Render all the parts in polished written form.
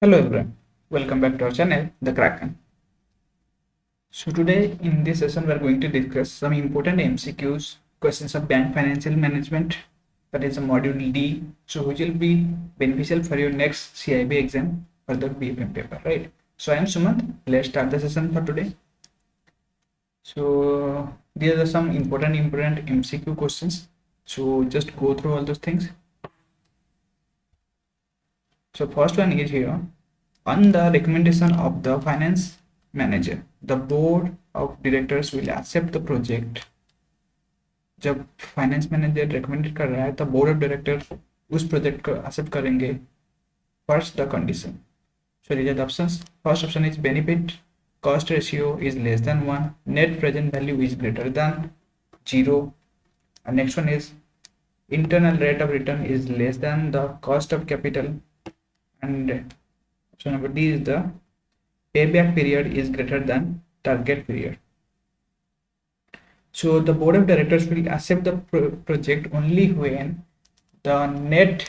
Hello everyone, welcome back to our channel, The Kraken. So today in this session we are going to discuss some important MCQs, questions of bank financial management, that is a module D, so which will be beneficial for your next CIB exam for the BFM paper, right? So I am Sumant, let's start the session for today. So these are some important MCQ questions, so just go through all those things. So first one is here. On the recommendation of the finance manager, the board of directors will accept the project. जब finance manager recommended कर रहा है तो board of director उस project को accept करेंगे first the condition. So these are the options. First option is benefit cost ratio is less than 1, net present value is greater than 0, and next one is internal rate of return is less than the cost of capital, and option number D is the payback period is greater than target period. So the board of directors will accept the project only when the net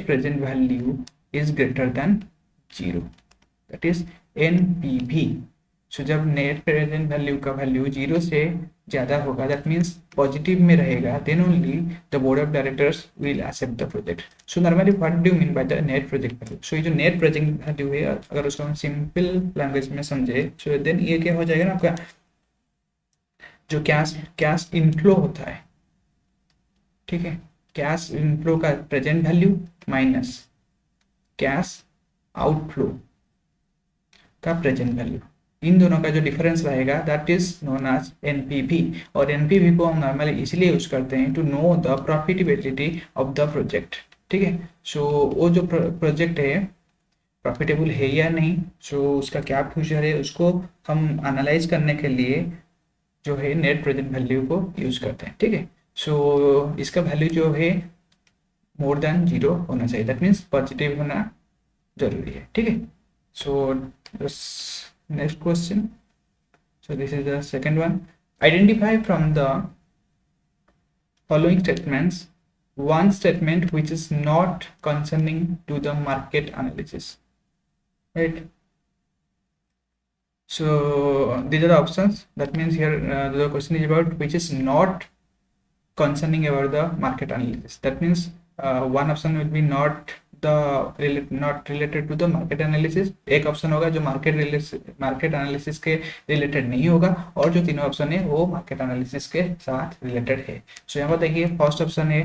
present value is greater than 0, that is NPV. So जब net present value का value 0 से ज़्यादा होगा, that means positive में रहेगा, then only the board of directors will accept the project. So normally what do mean by the net project value. सो ये जो नेट प्रेजेंट वैल्यू है, अगर उसको हम सिंपल लैंग्वेज में समझे, सो देन ये क्या हो जाएगा ना, आपका जो कैश इनफ्लो होता है, ठीक है, कैश इनफ्लो का present value minus cash outflow का प्रेजेंट वैल्यू, इन दोनों का जो डिफरेंस रहेगा that is known as NPV. और एनपीवी को हम नॉर्मली इसलिए यूज करते हैं to know the profitability of the project, ठीक है. सो वो जो प्रोजेक्ट है प्रॉफिटेबल है या नहीं, सो उसका क्या फ्यूचर है, उसको हम एनालाइज करने के लिए जो है नेट प्रेजेंट वैल्यू को यूज करते हैं, ठीक है. सो इसका वैल्यू जो है मोर देन 0 होना चाहिए, दैट मीन्स पॉजिटिव होना जरूरी है, ठीक है. सो next question. So this is the second one. Identify from the following statements one statement which is not concerning to the market analysis, right? So these are the options. That means here the question is about which is not concerning about the market analysis. That means one option will be not related to the market analysis. एक option होगा जो market analysis के related नहीं होगा, और जो तीनों option है वो मार्केट एनालिसिस के साथ रिलेटेड है. सो यहाँ पर देखिए फर्स्ट ऑप्शन है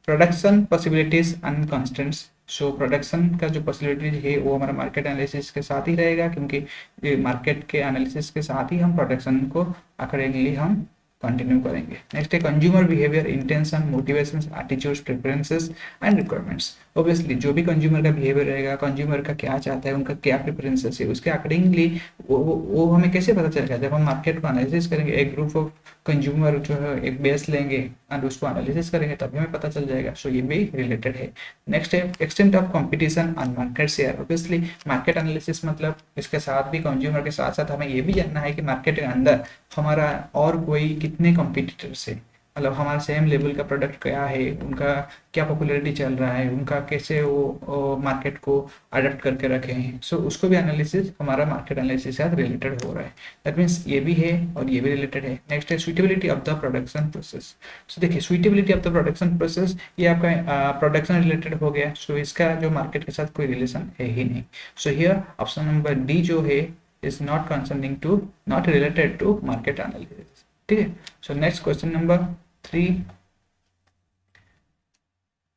production possibilities and constants. So production का जो पॉसिबिलिटीज है वो हमारा मार्केट एनालिसिस के साथ ही रहेगा, क्योंकि मार्केट के एनालिसिस के साथ ही हम प्रोडक्शन को अकॉर्डिंगली हम कंटिन्यू करेंगे. नेक्स्ट है consumer behaviour, intention, motivations, attitudes, preferences and requirements. Obviously जो भी कंज्यूमर का बिहेवियर रहेगा, कंज्यूमर का क्या चाहता है, उनका क्या प्रेफरेंसेस है, उसके अकॉर्डिंगली वो हमें कैसे पता चलेगा, जब हम मार्केट को एनालिसिस करेंगे, एक ग्रुप ऑफ कंज्यूमर जो है एक बेस लेंगे एंड उसको एनालिसिस करेंगे, तभी हमें पता चल जाएगा. सो ये भी रिलेटेड है. नेक्स्ट है extent of competition and market share. Obviously market analysis मतलब इसके साथ भी कंज्यूमर के साथ साथ हमें ये भी जानना है कि मार्केट के अंदर हमारा और कोई कितने कॉम्पिटिटर्स है, मतलब हमारा सेम लेवल का प्रोडक्ट क्या है, उनका क्या पॉपुलैरिटी चल रहा है, उनका कैसे वो मार्केट को अडेप्ट करके रखे हैं. सो उसको भी एनालिसिस हमारा मार्केट एनालिसिस से रिलेटेड हो रहा है. दैट मीन्स ये भी है और ये भी रिलेटेड है. नेक्स्ट है suitability of the production process. So देखिए suitability of the production process ये आपका प्रोडक्शन रिलेटेड हो गया. सो इसका जो मार्केट के साथ कोई रिलेशन है ही नहीं. So here option number D जो है is not concerning to, not related to market analysis, ठीक है. So next question number 3.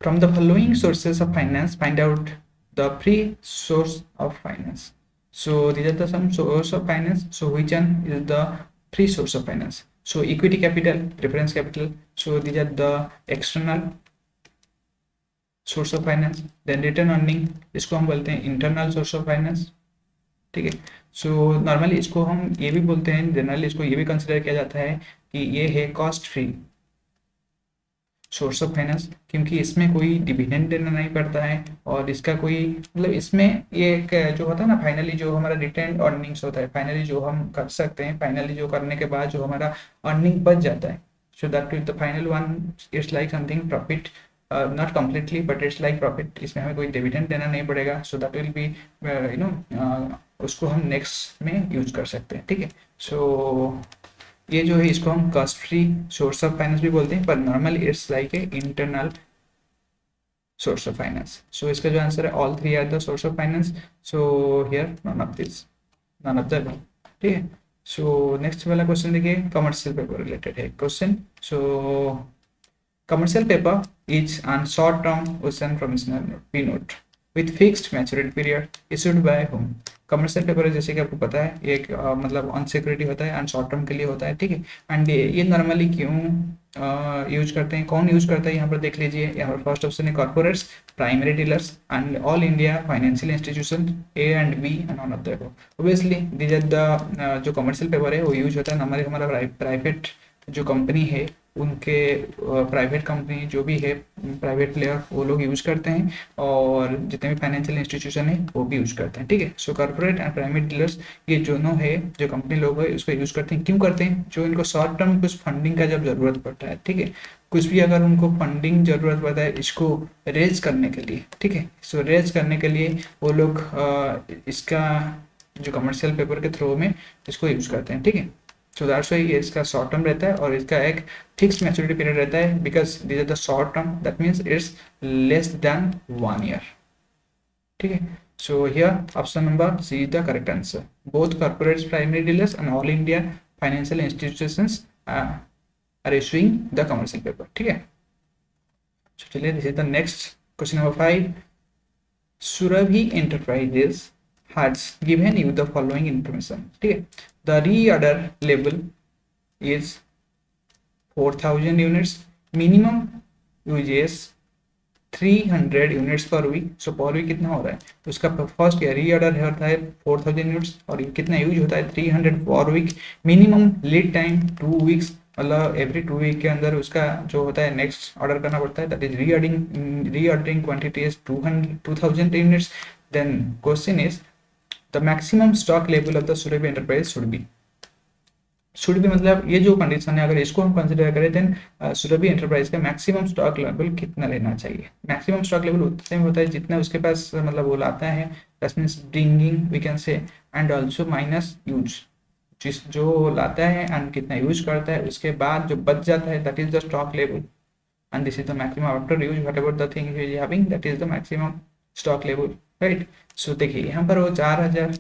From the following sources of finance, find out the free source of finance. So these are the some source of finance. So which one is the free source of finance? So equity capital, preference capital. So these are the external source of finance. Then return earning, इसको हम बोलते हैं internal source of finance, ठीक है. So normally इसको हम ये भी बोलते हैं, जनरली इसको ये भी कंसिडर किया जाता है कि ये है cost free source of finance, क्योंकि इसमें कोई डिविडेंड देना नहीं पड़ता है, और इसका कोई मतलब इसमें ये एक जो होता है ना, फाइनली जो हमारा रिटेन अर्निंग्स होता है, फाइनली जो हम कर सकते हैं, फाइनली जो करने के बाद जो हमारा अर्निंग बच जाता है, सो that is the final one. It's like something profit not completely but it's like profit, इसमें हमें कोई डिविडेंड देना नहीं पड़ेगा, सो दैट विल बी उसको हम नेक्स्ट में यूज कर सकते हैं, ठीक है। सो ये जो है इसको हम cost free source of finance भी बोलते हैं, पर normally it's like a internal source of finance. So इसका जो आंसर है all three are the source of finance. So here none of this, none of the above. ठीक है। So next वाला क्वेश्चन देखिए, कमर्शियल पेपर रिलेटेड है question. So commercial paper is on short term ocean promissory P note with fixed maturity period issued by whom? Commercial paper जैसे कि आपको पता है ये एक मतलब ऑन सिक्योरिटी होता है एंड शॉर्ट टर्म के लिए होता है, ठीक है। एंड ये नॉर्मली क्यों यूज करते हैं, कौन यूज करता है, यहाँ पर देख लीजिए। यहाँ पर फर्स्ट ऑप्शन है corporates, primary dealers and all India financial institution, A and B and none of the above. Obviously these are the जो कमर्शियल पेपर है वो यूज होता है नॉर्मली हमारा प्राइवेट जो कंपनी है उनके प्राइवेट कंपनी जो भी है प्राइवेट प्लेयर वो लोग यूज करते हैं, और जितने भी फाइनेंशियल इंस्टीट्यूशन है वो भी यूज करते हैं, ठीक है। सो कॉर्पोरेट एंड प्राइवेट डीलर्स ये दोनों है जो कंपनी लोग है उसको यूज करते हैं। क्यों करते हैं? जो इनको शॉर्ट टर्म कुछ फंडिंग का जब जरूरत पड़ता है, ठीक है, कुछ भी अगर उनको फंडिंग जरूरत पड़ता है इसको रेज करने के लिए, ठीक है। सो रेज करने के लिए वो लोग इसका जो कमर्शियल पेपर के थ्रू में इसको यूज करते हैं, ठीक है। सो दैट्स वाई ये इसका शॉर्ट टर्म रहता है और इसका एक फिक्स मैच्योरिटी पीरियड रहता है, because this are the short term, that means it's less than 1 year, ठीक है। So here option number C is the correct answer. Both corporates, primary dealers and all India financial institutions are issuing the commercial paper, ठीक है। So चलिए this is the next question number 5। Surabhi Enterprises has given you the following information, ठीक है। The reorder level is 4000 units, minimum uses 300 units per week. So per week कितना हो रहा है, तो उसका फर्स्ट रीऑर्डर होता है 4000 यूनिट्स और ये कितना यूज होता है 300 per week. Minimum lead time 2 weeks, मतलब एवरी 2 वीक के अंदर उसका जो होता है नेक्स्ट ऑर्डर करना पड़ता है, that is reordering quantity is 2000 units. Then question is the maximum stock level of the Surabhi enterprise should भी मतलब ये जो कंडीशन है अगर इसको हम कंसिडर करें देन सुरभि एंटरप्राइज का मैक्सिमम स्टॉक लेवल कितना लेना चाहिए। मैक्सिमम स्टॉक लेवल उतने में होता है जितना उसके पास मतलब वो लाता है, that means bringing we can say, and also minus use, जिस जो लाता है एंड कितना यूज करता है उसके बाद जो बच जाता है that is the stock level, and this is the maximum after use whatever the thing is having, that is the maximum stock level, right. So देखिए यहाँ पर वो 4000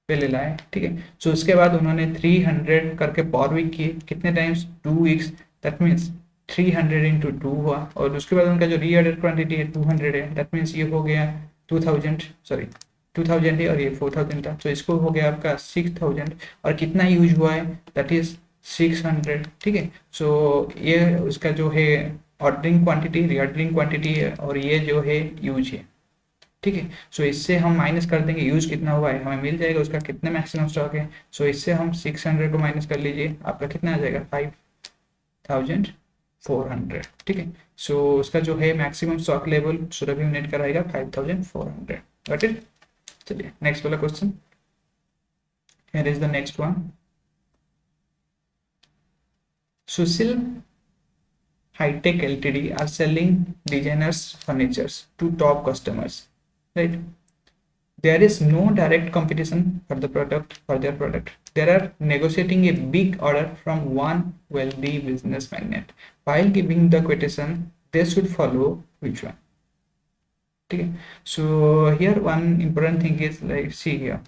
पे ले लाए, ठीक है। सो उसके बाद उन्होंने 300 करके पर वीक किए, कितने times 2 weeks, that means 300 into 2 हुआ, और उसके बाद उनका जो रीऑर्डर क्वांटिटी है 200 है, दैट मीन्स ये हो गया 2000 है और ये 4000 था, तो इसको हो गया आपका 6000, और कितना यूज हुआ है दैट इज 600, ठीक है। सो ये उसका जो है ऑर्डरिंग क्वांटिटी, रीऑर्डरिंग क्वांटिटी है, और ये जो है यूज है, ठीक है। सो इससे हम माइनस कर देंगे यूज कितना हुआ है, हमें मिल जाएगा उसका कितना मैक्सिमम स्टॉक है। सो इससे हम 600 को माइनस कर लीजिए, आपका कितना आ जाएगा 5400, ठीक है। सो उसका जो है maximum stock level Surabhi unit का रहेगा 5400, गॉट इट। चलिए नेक्स्ट वाला question, here is the next one. Sushil Hi-Tech Ltd are selling designers furnitures to top customers, right? There is no direct competition for the product, for their product. They are negotiating a big order from one wealthy business magnate. While giving the quotation, they should follow which one? Okay. So here one important thing is like, see here,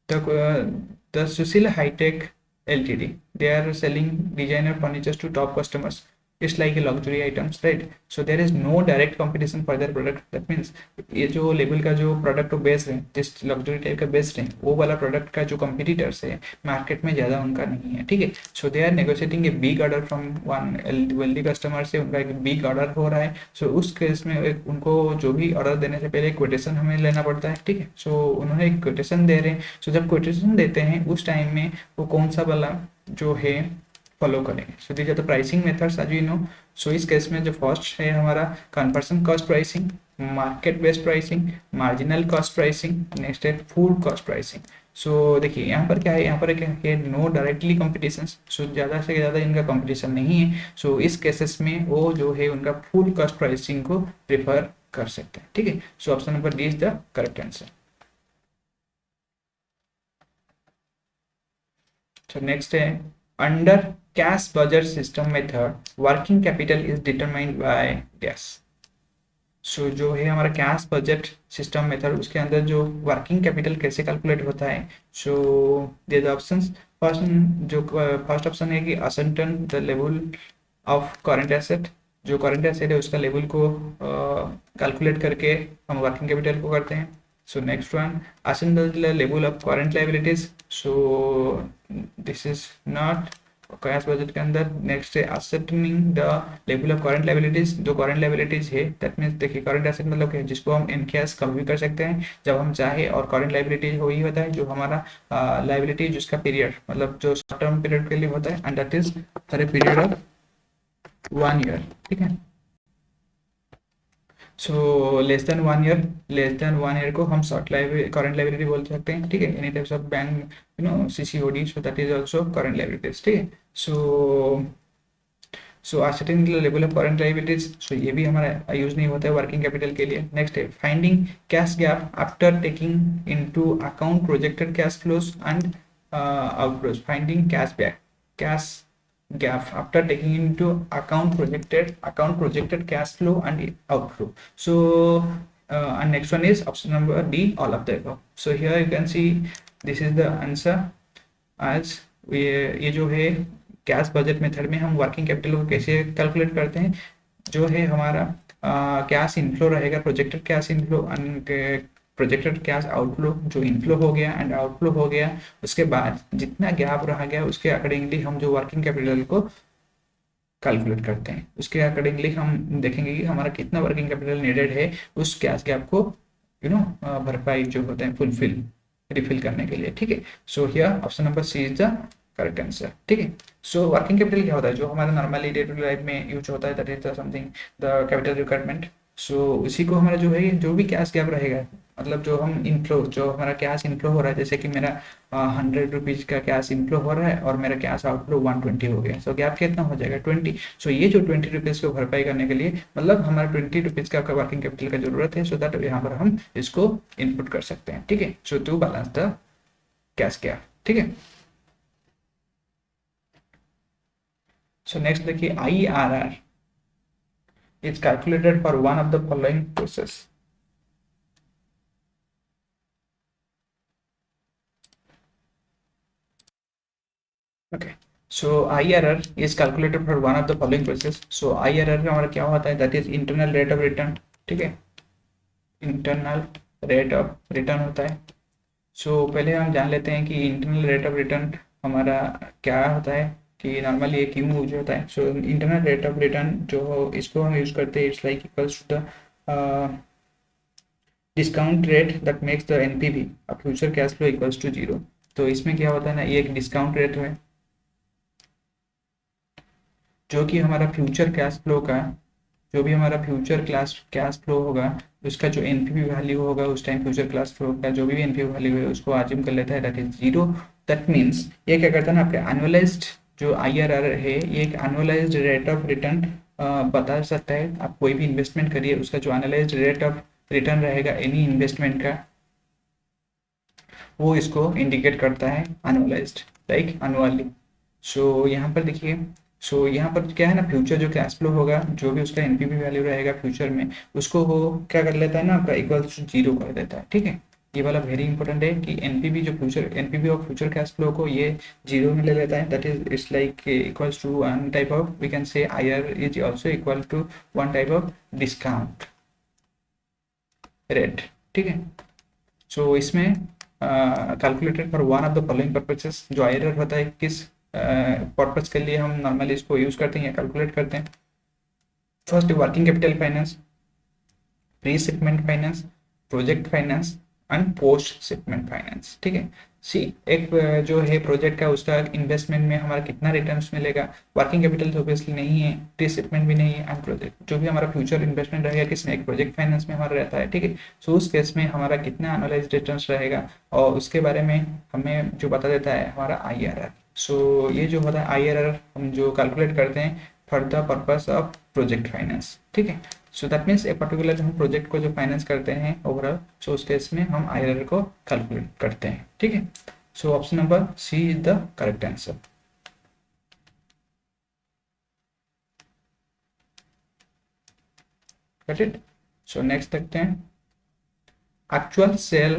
the Sushil Hi-Tech Ltd, they are selling designer furnitures to top customers. It's like a luxury items, right? So there is no direct competition for their product. That means ये जो level का जो product को बेच रहे हैं, जिस luxury type का बेच रहे हैं, वो वाला प्रोडक्ट का जो कंपटीटर्स है मार्केट में ज़्यादा उनका नहीं है, ठीक है। So they are negotiating a big order from one wealthy customer से, उनका एक बिग ऑर्डर हो रहा है। सो उस केस में उनको जो भी ऑर्डर देने से पहले क्वेटेशन हमें लेना पड़ता है, ठीक है। सो उन्होंने एक क्वेटेशन दे रहे हैं, सो जब क्वेटेशन देते हैं उस टाइम में वो कौन सा वाला जो है फॉलो करेंगे। So these are the pricing methods as you know. So इस केस में जो फर्स्ट है हमारा conversion cost pricing, market based pricing, marginal cost pricing, next है फूड कॉस्ट प्राइसिंग। सो देखिए यहाँ पर क्या है, यहाँ पर क्या है, नो डायरेक्टली कॉम्पिटिशन, सो ज़्यादा से ज़्यादा इनका कंपटीशन नहीं है। सो इस केसेस में वो जो है उनका फुल कॉस्ट प्राइसिंग को प्रेफर कर सकते हैं, ठीक है। So option number D is the correct answer. तो नेक्स्ट है, under cash budget system method working capital is determined by gas. So जो है हमारा कैश बजट सिस्टम मेथड, उसके अंदर जो वर्किंग कैपिटल कैसे कैलकुलेट होता है। So they the options, first जो फर्स्ट ऑप्शन है कि ascertain the level of current asset, जो करंट एसेट है उसका लेवल को कैलकुलेट करके हम वर्किंग कैपिटल को करते हैं। सो next one, ascertain the level of current liabilities, so this is not cash budget के अंदर। नेक्स्ट है ascertaining the level of current liabilities, जो current liabilities है दैट मीन्स देखिए करंट एसेट मतलब क्या है, जिसको हम इन कैश कभी भी कर सकते हैं जब हम चाहे, और करंट लाइबिलिटी वही होता है जो हमारा लाइबिलिटी जिसका पीरियड मतलब जो शॉर्ट टर्म पीरियड के लिए होता है, and that is for a period of 1 year, ठीक है। सो लेस देन 1 ईयर को हम शॉर्ट लाइबिलिटी करंट लाइबिलिटी बोल सकते हैं, ठीक है। Any types of bank CCOD, so that is also current liabilities, ठीक है। सो ascertain the level of current liabilities, सो ये भी हमारा यूज नहीं होता है वर्किंग कैपिटल के लिए। नेक्स्ट है finding cash gap after taking into account projected cash flows and outflows, finding cash gap after taking into account projected cash flow and outflow. So and next one is option number D, all of the above. So here you can see this is the answer as ये जो है cash budget method में हम working capital को कैसे calculate करते हैं। जो है हमारा कैश इनफ्लो रहेगा, projected cash inflow and projected cash outflow, जो इनफ्लो हो गया एंड आउटफ्लो हो गया, उसके बाद जितना गैप रह गया उसके अकॉर्डिंगली हम जो वर्किंग कैपिटल को कैलकुलेट करते हैं। उसके अकॉर्डिंगली हम देखेंगे कि हमारा कितना वर्किंग कैपिटल नीडेड है उस कैश गैप को भरपाई जो होते हैं फुलफिल रिफिल करने के लिए, ठीक है। So here option number C is the correct answer, ठीक है। सो वर्किंग कैपिटल क्या होता है, जो हमारा normally day to day life में यूज होता है, that is something the capital requirement. So उसी को हमारा जो है जो भी कैश गैप रहेगा, मतलब जो हम इनफ्लो, जो हमारा कैश इनफ्लो हो रहा है, जैसे कि मेरा 100 रुपीज़ का कैश इनफ्लो हो रहा है और मेरा कैश आउटफ्लो 120 हो गया, सो गैप कितना हो जाएगा 20। सो ये जो 20 रुपीज़ को भरपाई करने के लिए मतलब हमारा 20 रुपीज़ का वर्किंग कैपिटल का जरूरत है, सो दैट यहाँ पर हम इसको इनपुट कर सकते हैं, ठीक है। So to balance the cash gap, ठीक है। सो नेक्स्ट देखिए, IRR is calculated for one of the following process. Okay, so IRR is calculated for one of the following process. So IRR का हमारा क्या होता है, that is internal rate of return, ठीक है, internal rate of return होता है। सो पहले हम जान लेते हैं कि इंटरनल रेट ऑफ रिटर्न हमारा क्या होता है, कि नॉर्मली ये क्यों यूज होता है। So internal rate of return जो इसको हम यूज करते हैं, it's like equals to the discount rate that makes the NPV of future cash flow equals to 0। तो इसमें क्या होता है ना, ये एक डिस्काउंट रेट है जो कि हमारा फ्यूचर कैश फ्लो का, जो भी हमारा फ्यूचर कैश फ्लो होगा उसका जो एनपीवी वैल्यू होगा उस टाइम फ्यूचर कैश फ्लो का जो भी एनपीवी वैल्यू है उसको आज्यूम कर लेता है, दैट इज 0। दैट मीन्स ये क्या करता है ना, आपके एनुअलाइज्ड जो IRR है ये एक एनुअलाइज्ड रेट ऑफ रिटर्न बता सकता है। आप कोई भी इन्वेस्टमेंट करिए उसका जो एनुअलाइज्ड रेट ऑफ रिटर्न रहेगा एनी इन्वेस्टमेंट का, वो इसको इंडिकेट करता है एनुअलाइज्ड, लाइक एनुअली। सो यहाँ पर देखिए, सो यहाँ पर क्या है ना, फ्यूचर जो कैश फ्लो होगा जो भी उसका एनपीवी वैल्यू रहेगा फ्यूचर में, उसको वो क्या कर लेता है ना, आपका इक्वल टू 0 कर देता है, ठीक है। ये वाला वेरी इंपॉर्टेंट है कि एनपीवी जो future NPV of future cash flow को ये 0 में ले लेता है, that is it's like equals to one type of, we can say IR is also equal to one type of discount rate, ठीक है। सो इसमें calculated for one of the following purposes, जो IRR होता है किस purpose के लिए हम नॉर्मली इसको यूज करते हैं या कैलकुलेट करते हैं। First working capital finance, pre settlement finance, project finance and post shipment finance. ठीक है, सी एक जो है प्रोजेक्ट का उसका इन्वेस्टमेंट में हमारा कितना रिटर्न्स मिलेगा, वर्किंग कैपिटल तो ऑब्वियसली नहीं है, प्री शिपमेंट भी नहीं है, एंड प्रोजेक्ट जो भी हमारा फ्यूचर इन्वेस्टमेंट रहेगा किसमें, एक प्रोजेक्ट फाइनेंस में हमारा रहता है। ठीक है, सो उस केस में हमारा कितना एनुअलाइज रिटर्न्स रहेगा और उसके बारे में हमें जो बता देता है हमारा IRR। सो ये जो होता है IRR हम जो कैलकुलेट करते हैं for the purpose of project finance. ठीक है, so that means a particular हम प्रोजेक्ट को जो फाइनेंस करते हैं ओवरऑल, सो उस केस में हम IRR को कैलकुलेट करते हैं। ठीक है, so option number C is the correct answer. Got it. So next देखते हैं, actual sale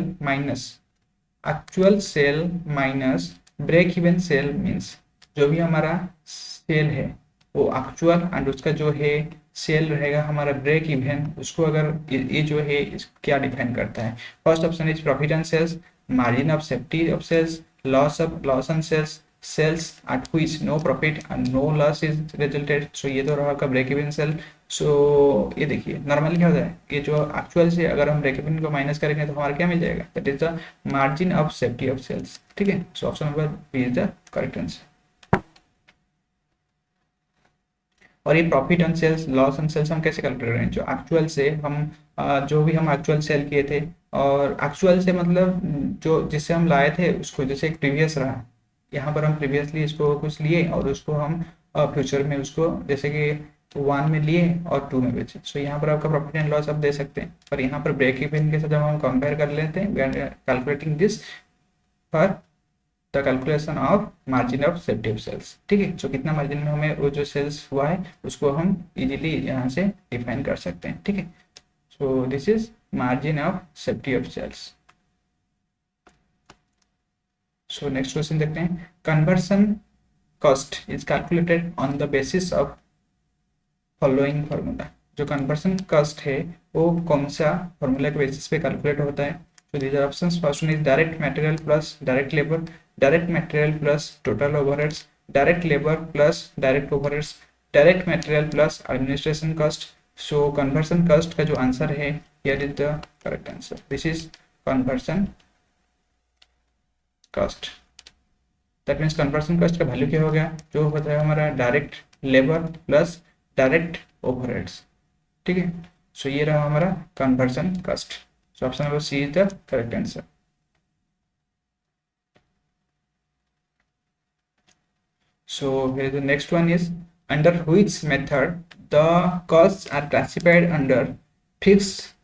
minus break even sale means जो भी हमारा सेल है वो एक्चुअल एंड उसका जो है सेल रहेगा हमारा ब्रेक इवन, उसको अगर ये जो है क्या डिफाइन करता है। First option is profit and sales, margin of safety of sales, loss on sales, sales at which no profit and no loss is resulted. So ये तो रहा आपका ब्रेक इवन सेल। सो ये देखिए नॉर्मली क्या होता है, ये जो एक्चुअल से अगर हम ब्रेक इवन को माइनस करेंगे तो हमारा क्या मिल जाएगा, that is the margin of safety of sales. ठीक है, so option number B is the correct answer. और ये profit on sales, loss on sales हम कैसे कैलकुलेट करें, जो एक्चुअल से हम जो भी हम एक्चुअल सेल किए थे, और एक्चुअल से मतलब जो जिससे हम लाए थे उसको, जैसे एक प्रीवियस रहा, यहाँ पर हम प्रीवियसली इसको कुछ लिए और उसको हम फ्यूचर में उसको जैसे कि 1 में लिए और 2 में बेचे। सो यहाँ पर आपका प्रॉफिट एंड लॉस आप दे सकते हैं, पर यहाँ पर ब्रेक इवन के साथ जब हम कंपेयर कर लेते हैं, we are calculating this for the calculation of margin of safety of sales. ठीक है, सो कितना मार्जिन में हमें वो जो सेल्स हुआ है उसको हम इजीली यहाँ से डिफाइन कर सकते हैं। ठीक है, so this is margin of safety of sales. So next question देखते हैं, conversion cost is calculated on the basis of following formula. जो कन्वर्सन कॉस्ट है वो कौन सा फार्मूला के बेसिस पे कैलकुलेट होता है। So these are options. First one is direct material plus direct labor, direct material plus total overheads, direct labor plus direct overheads, direct material plus administration cost. So conversion cost का जो answer है, here is the correct answer. This is conversion cost. That means conversion cost का value क्या हो गया, जो होता है हमारा direct labour plus direct overheads. ठीक है, सो ये रहा हमारा conversion cost. So option number C is the correct answer. So here the next one is, under which method the costs are classified under fixed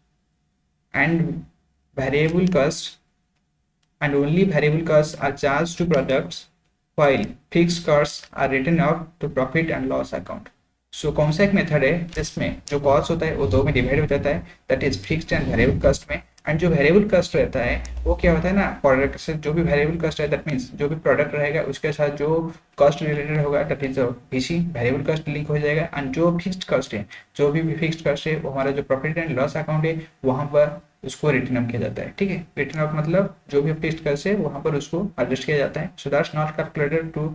and variable costs, and only variable costs are charged to products while fixed costs are written off to profit and loss account. सो कौन सा एक method है जिसमें जो cost होता है वो दो में डिवाइड हो जाता है, that is fixed and variable cost में। एंड जो वेरिएबल कॉस्ट रहता है वो क्या होता है ना, प्रोडक्ट से जो भी वेरिएबल कॉस्ट है, दैट मीन्स जो भी प्रोडक्ट रहेगा उसके साथ जो कॉस्ट रिलेटेड होगा that is VC, variable cost link हो जाएगा। एंड जो फिक्स्ड कॉस्ट है, जो भी फिक्स्ड कॉस्ट है वो हमारा जो प्रॉफिट एंड लॉस अकाउंट है वहाँ पर उसको रिटर्न अप किया जाता है। ठीक है, रिटर्न अप मतलब जो भी फिक्स्ड कॉस्ट है वहाँ पर उसको एडजस्ट किया जाता है। So that's not calculated to,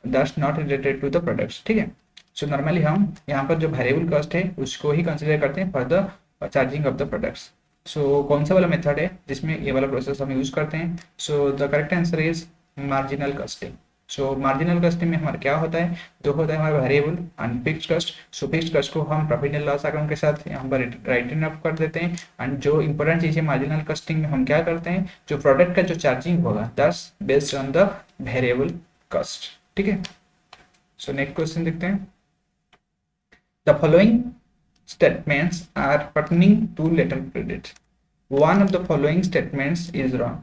that's not related to the products. ठीक है, सो नॉर्मली हम यहाँ पर जो वेरिएबल कॉस्ट है उसको ही कंसिडर करते हैं for the charging of the products. So कौन सा वाला मेथड है जिसमें ये वाला प्रोसेस हम यूज करते हैं, so the correct answer is marginal costing. So marginal costing में हमारा क्या होता है, जो होता है हमारा variable and fixed cost. So fixed cost को हम प्रॉफिट एंड लॉस अकाउंट के साथ यहाँ पर राइटिंग अप कर देते हैं। एंड जो इंपॉर्टेंट चीज़ है मार्जिनल कॉस्टिंग में हम क्या करते हैं, जो प्रोडक्ट का जो चार्जिंग होगा that's based on the variable cost. ठीक है, सो नेक्स्ट क्वेश्चन देखते हैं, the following statements are pertaining to letter credit. One of the following statements is wrong.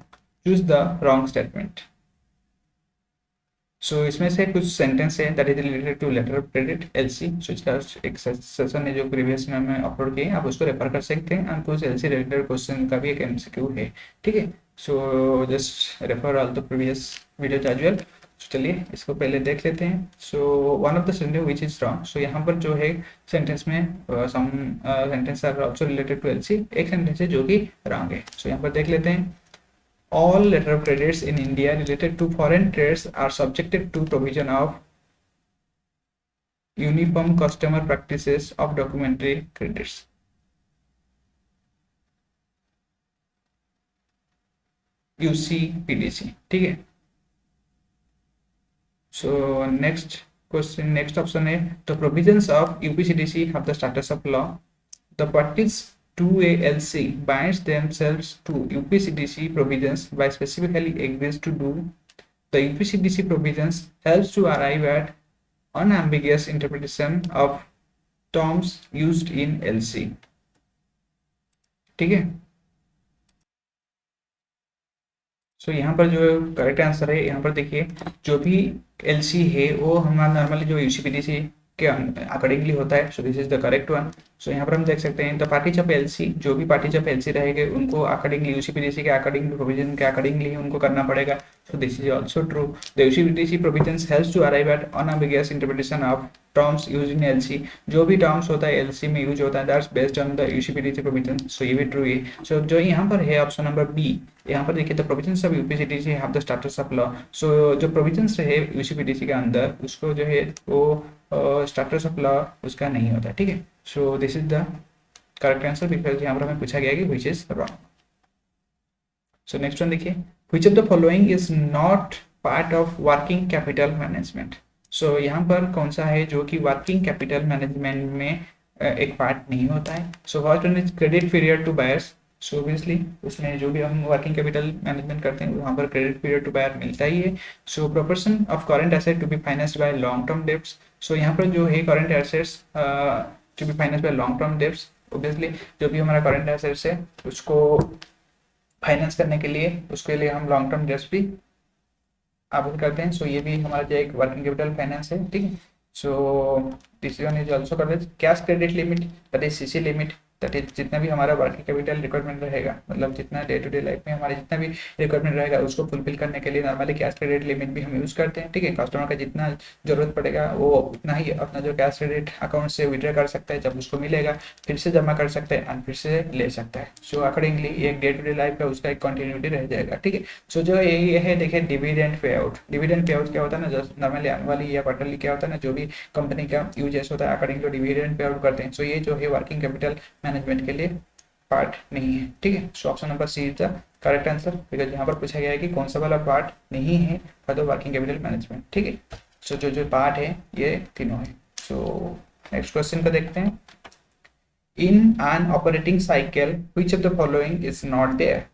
Choose the wrong statement. So इसमें से कुछ सेंटेंस है that is related to letter of credit LC। So इसका एक session है जो previous में हमने अपलोड किया है, आप उसको रेफर कर सकते हैं। एंड कुछ LC रिलेटेड क्वेश्चन का भी एक MCQ है। ठीक है, so just refer all the previous videos as well. चलिए इसको पहले देख लेते हैं। So one of the sentence which is wrong. So यहाँ पर जो है सेंटेंस में some sentence are also related to LC, एक सेंटेंस है जो कि रॉन्ग है। सो यहाँ पर देख लेते हैं, all letter of credits in India related to foreign trades are subjected to provision of uniform customer practices of documentary credits. UCPDC, ठीक है। सो नेक्स्ट ऑप्शन है the provisions of UPCDC have the status of law. The parties to a LC binds themselves to UPCDC provisions by specifically agrees to do. The UPCDC provisions helps to arrive at unambiguous interpretation of terms used in LC, ठीक है। सो यहाँ पर जो correct answer है, यहाँ पर देखिए जो भी एलसी है वो हमारा नॉर्मली जो यूसीपीडीसी के अकॉर्डिंगली होता है। So this is the correct one. So यहाँ पर हम देख सकते हैं द पार्टीज ऑफ एलसी, जो भी पार्टीज ऑफ एलसी रहेंगे उनको अकॉर्डिंगली यूसीपीडीसी के अकॉर्डिंगली प्रोविजन के अकॉर्डिंगली उनको करना पड़ेगा। So this is also true. The UCPDC provisions helps to arrive at unambiguous interpretation of terms use in LC. जो भी टर्म्स होता है एलसी में यूज होता है that's based on the UCPDC provision. So ये भी ट्रू है। सो जो यहाँ पर है ऑप्शन नंबर बी, यहाँ पर देखिए the provisions of UPCDC have the status of law. So जो प्रोविजंस रहे यूसीपीडीसी के अंदर उसको जो है वो स्टेटस ऑफ लॉ उसका नहीं होता है, ठीक है। So this is the correct answer because यहाँ पर हमें पूछा गया कि which is wrong. So next one देखिए which of the following is not part of working capital management. So यहाँ पर कौन सा है जो कि वर्किंग कैपिटल मैनेजमेंट में एक पार्ट नहीं होता है। So first one is credit period to buyers. So obviously उसमें जो भी हम वर्किंग कैपिटल मैनेजमेंट करते हैं वहाँ पर क्रेडिट पीरियड टू बायर मिलता ही है। So proportion of current asset to be financed by long term debts. So यहाँ पर जो है current assets to be financed by long term debts, obviously जो भी हमारा करंट एसेट्स है उसको फाइनेंस करने के लिए उसके लिए हम लॉन्ग टर्म डेब्ट्स भी आवेदन करते हैं। सो ये भी हमारा जो एक वर्किंग कैपिटल फाइनेंस है, ठीक है। So this one is also correct. Cash credit limit that is CC limit, that is जितना भी हमारा वर्किंग कैपिटल रिक्वायरमेंट रहेगा, मतलब जितना डे टू डे लाइफ में हमारे जितना भी रिक्वायरमेंट रहेगा उसको फुलफिल करने के लिए नॉर्मली कैश क्रेडिट लिमिट भी हम यूज़ करते हैं, ठीक है। कस्टमर का जितना जरूरत पड़ेगा वो उतना ही अपना जो कैश क्रेडिट अकाउंट से विड्रॉ कर सकता है, जब उसको मिलेगा फिर से जमा कर सकता है और फिर से ले सकता है। सो अकॉर्डिंगली एक डे टू डे लाइफ का उसका एक कंटिन्यूटी रह जाएगा, ठीक है। सो जो ये है देखिए dividend pay out. Dividend pay out क्या होता है ना, जस्ट नॉर्मली एनुअली या क्वार्टरली क्या होता है ना, जो भी कंपनी का यूजेस होता है according to dividend pay out करते हैं। सो ये जो है वर्किंग कैपिटल मैनेजमेंट के लिए पार्ट नहीं है, ठीक है। So option number C is the correct answer because यहाँ पर पूछा गया है कि कौन सा वाला पार्ट नहीं है for the working capital management, ठीक है। सो जो पार्ट है ये तीनों है। सो नेक्स्ट क्वेश्चन का देखते हैं। In an operating cycle which of the following is not there.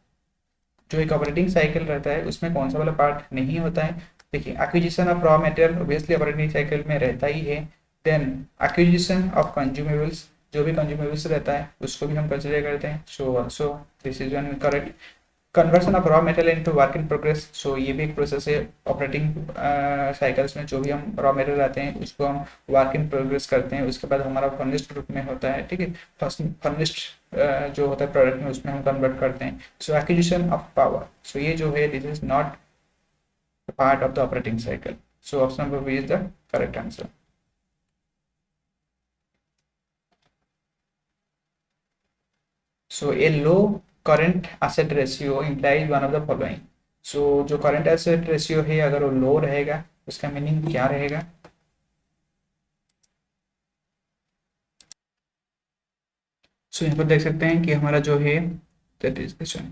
जो एक ऑपरेटिंग साइकिल रहता है उसमें कौन सा वाला पार्ट नहीं होता है। देखिए acquisition of raw material obviously operating cycle में रहता ही है। देन एक्विजिशन ऑफ कंज्यूमेबल्स, जो भी कंज्यूमेबल्स रहता है उसको भी हम कंसिडर करते हैं। So this is one correct. Conversion of raw material into work in progress. So ये भी एक प्रोसेस है ऑपरेटिंग साइकिल्स में। जो भी हम रॉ मटेरियल आते हैं उसको हम वर्क इन प्रोग्रेस करते हैं, उसके बाद हमारा फर्निश्ड रूप में होता है, ठीक है। फर्निश्ड जो होता है प्रोडक्ट में उसमें हम कन्वर्ट करते हैं। So acquisition of power, so ये जो है this is not part of the operating cycle. So option number B is the correct answer. So a low current asset ratio implies one of the following. So जो current asset ratio है अगर वो low रहेगा उसका meaning क्या रहेगा। सो यहाँ पर देख सकते हैं कि हमारा जो है that is this one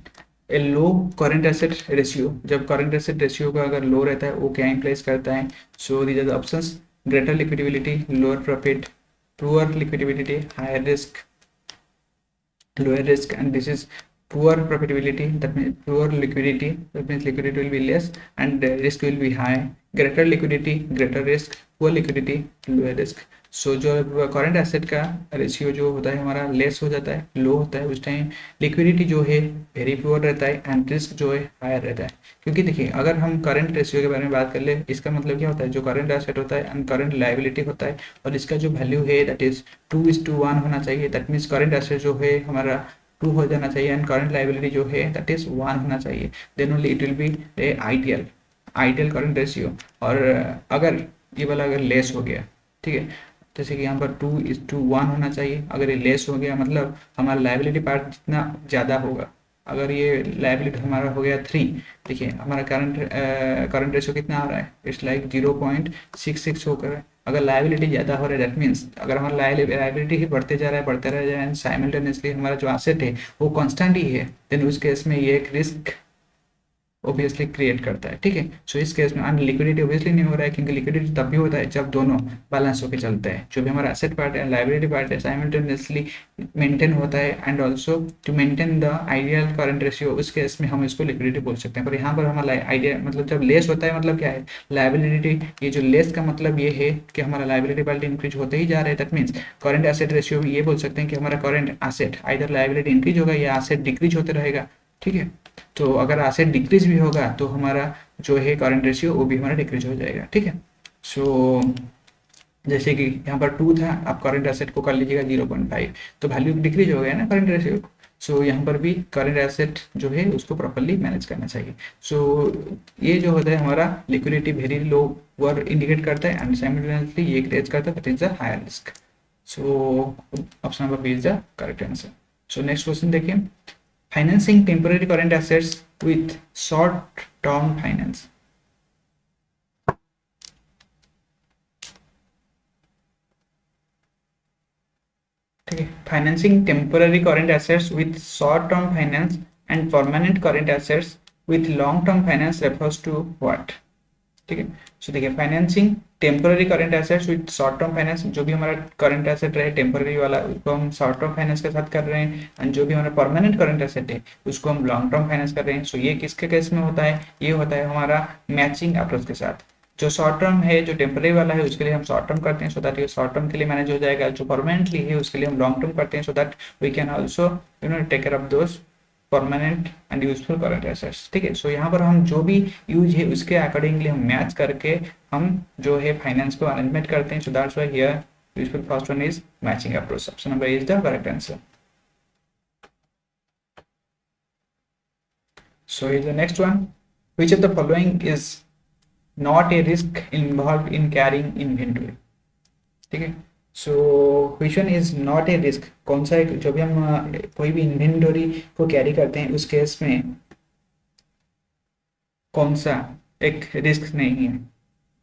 A low current asset ratio. जब करंट एसेट रेशियो का अगर लो रहता है वो क्या इंप्लाइज करता है। So these are the options. Greater liquidity, lower profit, poor liquidity, higher risk, lower risk, and this is poor profitability, that means poor liquidity, that means liquidity will be less and risk will be high. Greater liquidity, greater risk, poor liquidity, lower risk. सो जो current asset का ratio जो होता है हमारा less हो जाता है, लो होता है, उस टाइम लिक्विडिटी जो है वेरी पुअर रहता है एंड रिस्क जो है हायर रहता है। क्योंकि देखिए अगर हम करंट रेशियो के बारे में बात कर ले इसका मतलब क्या होता है, जो करंट एसेट होता है एंड करंट लायबिलिटी होता है और इसका जो वैल्यू है दैट इज 2:1 होना चाहिए। दैट मीन्स करंट एसेट जो है हमारा 2 हो जाना चाहिए एंड करंट लायबिलिटी जो है दैट इज 1 होना चाहिए। Then only it will be a ideal current ratio. और अगर ये वाला अगर लेस हो गया, ठीक है, जैसे कि यहाँ पर 2:1 होना चाहिए, अगर ये लेस हो गया मतलब हमारा लायबिलिटी पार्ट जितना ज़्यादा होगा। अगर ये लायबिलिटी हमारा हो गया 3, देखिए हमारा करंट रेशियो कितना आ रहा है, इट्स लाइक 0.66 होकर। अगर लायबिलिटी ज़्यादा हो रहा है दैट मीन्स अगर हमारा लायबिलिटी ही बढ़ते जा रहा है बढ़ते रह जाए एंड साइमल्टेनियसली हमारा जो एसेट है वो कांस्टेंट ही है, देन उस केस में ये एक रिस्क ऑब्वियसली क्रिएट करता है, ठीक है। सो इस केस में अन लिक्विडिटी ऑब्वियसली नहीं हो रहा है, क्योंकि लिक्विडिटी तब भी होता है जब दोनों बैलेंस होकर चलते हैं, जो भी हमारा एसेट पार्ट है लाइबिलिटी पार्ट है साइमल्टेनियसली मेंटेन होता है, and also to maintain the ideal current ratio, उस केस में हम इसको लिक्विडिटी बोल सकते हैं। पर यहाँ पर हमारा आइडिया मतलब जब लेस होता है मतलब क्या है, लाइबिलिटी, ये जो लेस का मतलब ये है कि हमारा लाइबिलिटी पार्ट इंक्रीज होते ही जा रहा है, that means current asset ratio में ये बोल सकते हैं कि हमारा current asset either liability increase होगा या एसेट डिक्रीज होते रहेगा, ठीक है। तो अगर एसेट डिक्रीज भी होगा तो हमारा जो है करंट रेशियो वो भी हमारा डिक्रीज हो जाएगा, ठीक है। सो जैसे कि यहाँ पर 2 था, आप करंट एसेट को कर लीजिएगा 0.5, तो वैल्यू डिक्रीज हो गया ना करंट रेशियो। सो यहाँ पर भी करंट एसेट जो है उसको प्रॉपर्ली मैनेज करना चाहिए। सो ये जो होता है हमारा लिक्विडिटी वेरी लो वर इंडिकेट करता है, एंड साइमल्टेनियसली ये क्रिएट करता है that is the higher risk. So option number B is the correct answer. So next question देखिए, financing temporary current assets with short term finance. ठीक है, financing temporary current assets with short term finance and permanent current assets with long term finance refers to what. ठीक है, so देखिए financing temporary current assets with short term finance, जो भी हमारा current asset रहे temporary वाला उसको हम शॉर्ट टर्म फाइनेंस के साथ कर रहे हैं, एंड जो भी हमारा परमानेंट करंट एसेट है उसको हम लॉन्ग टर्म फाइनेंस कर रहे हैं। सो ये किसके केस में होता है, ये होता है हमारा मैचिंग अप्रोच के साथ। जो शॉर्ट टर्म है, जो टेम्पररी वाला है उसके लिए हम शॉर्ट टर्म करते हैं सो दैट ये शॉर्ट टर्म के लिए मैनेज हो जाएगा, जो परमानेंटली है उसके लिए हम लॉन्ग टर्म करते हैं so that we can also take care of those permanent and useful current assets. ठीक है, सो यहाँ पर हम जो भी यूज है उसके अकॉर्डिंगली हम मैच करके हम जो है फाइनेंस को अरेंजमेंट करते हैं। So that's why here useful first one is matching approach. Option number is the correct answer. So is the next one, which of the following is not a risk involved in carrying inventory। ठीक है, सो which one is not a risk, कौन सा एक जो भी हम कोई भी इन्वेंटरी को कैरी करते हैं उस केस में कौन सा एक रिस्क नहीं है,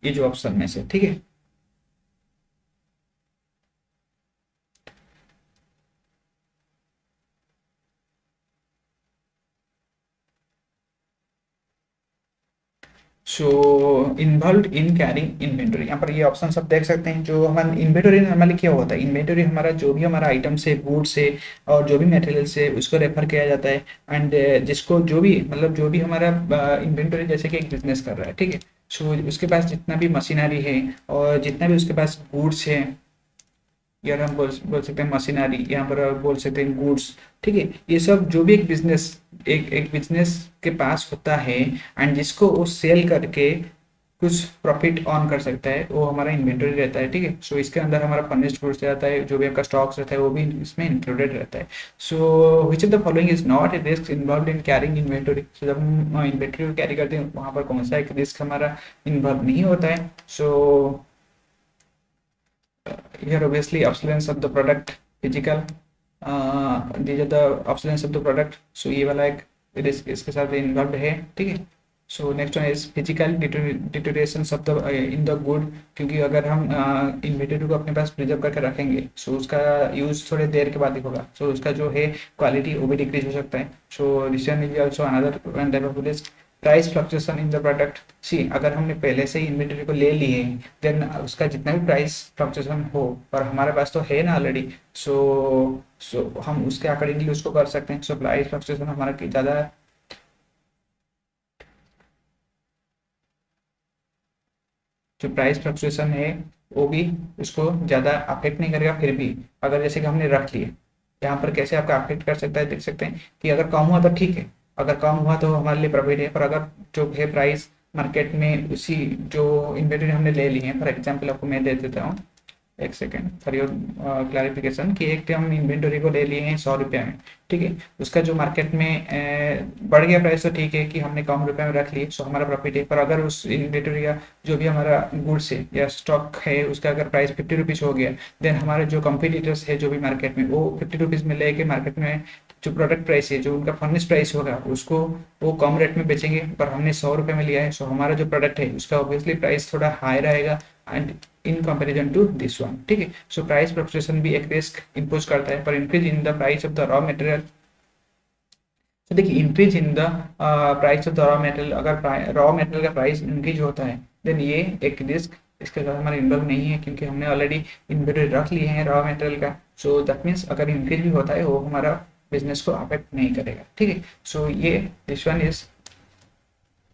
ये जो ऑप्शन में से। ठीक है, so involve in carrying inventory, यहाँ पर ये ऑप्शन सब देख सकते हैं। जो हमारा इन्वेंटरी नॉर्मली क्या होता है, इन्वेंटरी हमारा जो भी हमारा आइटम्स है, गुड्स है और जो भी मटेरियल्स है उसको रेफर किया जाता है, एंड जिसको जो भी मतलब जो भी हमारा इन्वेंटरी जैसे कि एक बिजनेस कर रहा है, ठीक है, सो उसके पास जितना भी मशीनरी है और जितना भी उसके पास गुड्स है, यार हम बोल सकते हैं मशीनरी, यहाँ पर बोल सकते हैं गुड्स। ठीक है, ये सब जो भी एक बिजनेस एक बिजनेस के पास होता है एंड जिसको वो सेल करके कुछ प्रॉफिट ऑन कर सकता है, वो हमारा इन्वेंटरी रहता है। ठीक है, सो इसके अंदर हमारा फर्निश्ड गुड्स रहता है, जो भी आपका स्टॉक्स रहता है वो भी इसमें इंक्लूडेड रहता है। So which of the following is not a risk involve in carrying inventory. So जब हम इन्वेंटरी को कैरी करते हैं वहाँ पर कौन सा एक रिस्क हमारा इन्वॉल्व नहीं होता है। सो here obviously obsolescence of the product, physical, these are the obsolescence of the product, so ये वाला एक रिस्क इसके साथ इन्वॉल्व है। ठीक है, so next one is physical deterioration of the in the good, क्योंकि अगर हम इन्वेंटरी को अपने पास प्रिजर्व करके रखेंगे सो उसका यूज थोड़े देर के बाद ही होगा, सो उसका जो है क्वालिटी वो भी डिक्रीज हो सकता है। So this one is also another one type of risk. Price fluctuation in the product, see अगर हमने पहले से ही इन्वेंटरी को ले लिए देन उसका जितना भी प्राइस फ्लक्चुएशन हो और हमारे पास तो है ना ऑलरेडी, सो हम उसके अकॉर्डिंगली उसको कर सकते हैं। सो प्राइस फ्लक्चुएशन हमारा ज़्यादा जो प्राइस फ्लक्चुएशन है वो भी उसको ज़्यादा अफेक्ट नहीं करेगा। फिर भी अगर जैसे कि हमने रख लिए, यहाँ पर कैसे आपका अफेक्ट कर सकता है देख सकते हैं कि अगर कम हुआ तो ठीक है, अगर कम हुआ तो हमारे लिए प्रॉफिट है, पर अगर जो है प्राइस मार्केट में उसी जो इन्वेंटरी हमने ले ली है, फॉर एग्जांपल आपको मैं दे देता हूँ एक सेकेंड फॉर योर क्लैरिफिकेशन, कि एक हम इन्वेंटरी को ले लिए हैं 100 रुपये में, ठीक है, उसका जो मार्केट में बढ़ गया प्राइस तो ठीक है कि हमने कम रुपए में रख लिए सो हमारा प्रॉफिट है, पर अगर उस इन्वेंटरी का जो भी हमारा गुड्स है या स्टॉक है उसका अगर प्राइस 50 रुपीज़ हो गया, देन हमारे जो कंपटीटर्स है जो भी मार्केट में वो 50 रुपीज़ में लेके मार्केट में जो प्रोडक्ट प्राइस है जो उनका फर्निश प्राइस होगा उसको वो कम रेट में बेचेंगे, पर हमने 100 रुपये में लिया है सो हमारा जो प्रोडक्ट है उसका ऑब्वियसली प्राइस थोड़ा हाई रहेगा and in comparison to this one. ठीक है, सो प्राइस फ्लक्चुएशन भी एक रिस्क इम्पोज करता है, पर increase in the price of the raw material, तो देखिए increase in the price of the raw material, अगर रॉ मटेरियल का प्राइस इंक्रीज होता है देन ये एक रिस्क इसके साथ हमारा इन्वॉल्व नहीं है, क्योंकि हमने ऑलरेडी इन्वेंटरी रख लिए हैं रॉ मटेरियल का। सो दैट मीन्स अगर इंक्रीज भी होता है वो हमारा बिजनेस को अफेक्ट नहीं करेगा, ठीक है। सो ये this one is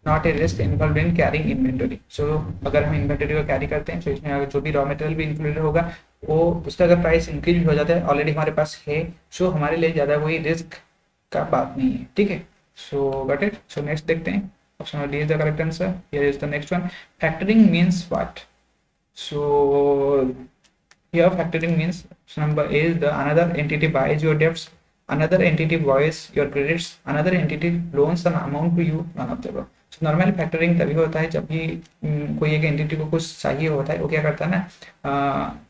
not a risk involve in carrying inventory. So अगर हम इन्वेंटरी को कैरी करते हैं तो इसमें अगर जो भी रॉ मटेरियल भी इंक्लूडेड होगा वो उसका अगर प्राइस इंक्रीज भी हो जाता है ऑलरेडी हमारे पास है, सो हमारे लिए ज़्यादा कोई रिस्क का बात नहीं है, ठीक है। सो गॉट इट। सो नेक्स्ट देखते हैं, option D is the correct answer. Here is the next one, factoring means what. So here factoring means number A is the another entity buys your debts, another entity buys your credits, another entity loans an amount to you, none of the above। So normal factoring तभी होता है जब भी कोई एक entity को कुछ चाहिए होता है, वो क्या करता है ना,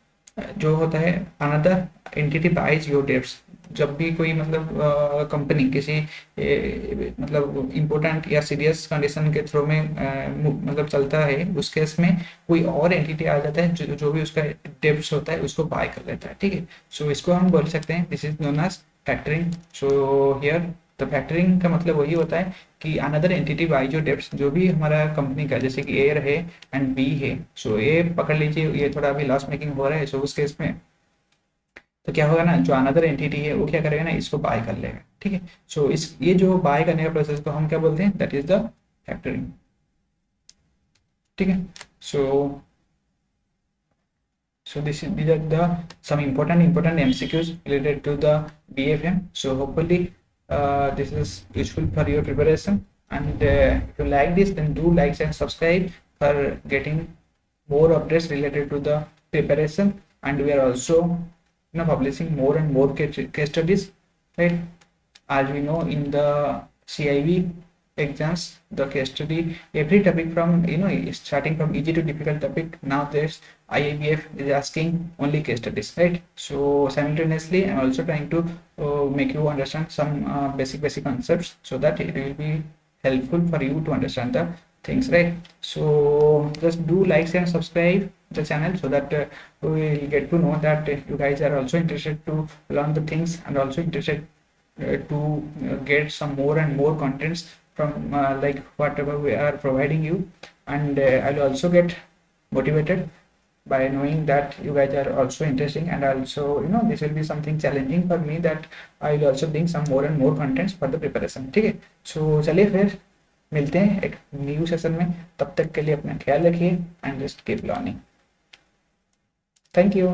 जो होता है another entity buys your debts. जब भी कोई मतलब कंपनी किसी मतलब इम्पोर्टेंट या सीरियस कंडीशन के थ्रू में मतलब चलता है, उस केस में कोई और एंटिटी आ जाता है जो भी उसका डेब्ट्स होता है उसको बाय कर लेता है, ठीक है। सो इसको हम बोल सकते हैं this is known as factoring. So here तो फैक्टरिंग का मतलब वही होता है कि अनदर एंटिटी बाई जो डेब्ट्स, जो भी हमारा कंपनी का जैसे कि ए है एंड बी है। सो ए पकड़ लीजिए ये थोड़ा अभी लॉस मेकिंग हो रहा है, सो उस केस में तो क्या होगा ना, जो अनदर एंटिटी है वो क्या करेगा ना, इसको बाय कर लेगा, ठीक है। सो इस ये जो बाय करने का प्रोसेस को हम क्या बोलते हैं, दैट इज द फैक्टरिंग, ठीक है। सो these are the some important MCQs related to the BFM. So hopefully this is useful for your preparation, and if you like this then do like and subscribe for getting more updates related to the preparation. And we are also publishing more and more case studies, right? As we know in the CIV exams, the case study, every topic from starting from easy to difficult topic, now there's IABF is asking only case studies, right? So simultaneously I'm also trying to make you understand some basic concepts, so that it will be helpful for you to understand the things, right? So just do like, share and subscribe the channel, so that we will get to know that you guys are also interested to learn the things, and also interested to get some more and more contents from like whatever we are providing you. And I'll also get motivated by knowing that you guys are also interesting, and also this will be something challenging for me, that I will also bring some more and more contents for the preparation, ठीक है। So चलिए फिर मिलते हैं एक new session में, तब तक के लिए अपना ख्याल रखिए and just keep learning. Thank you.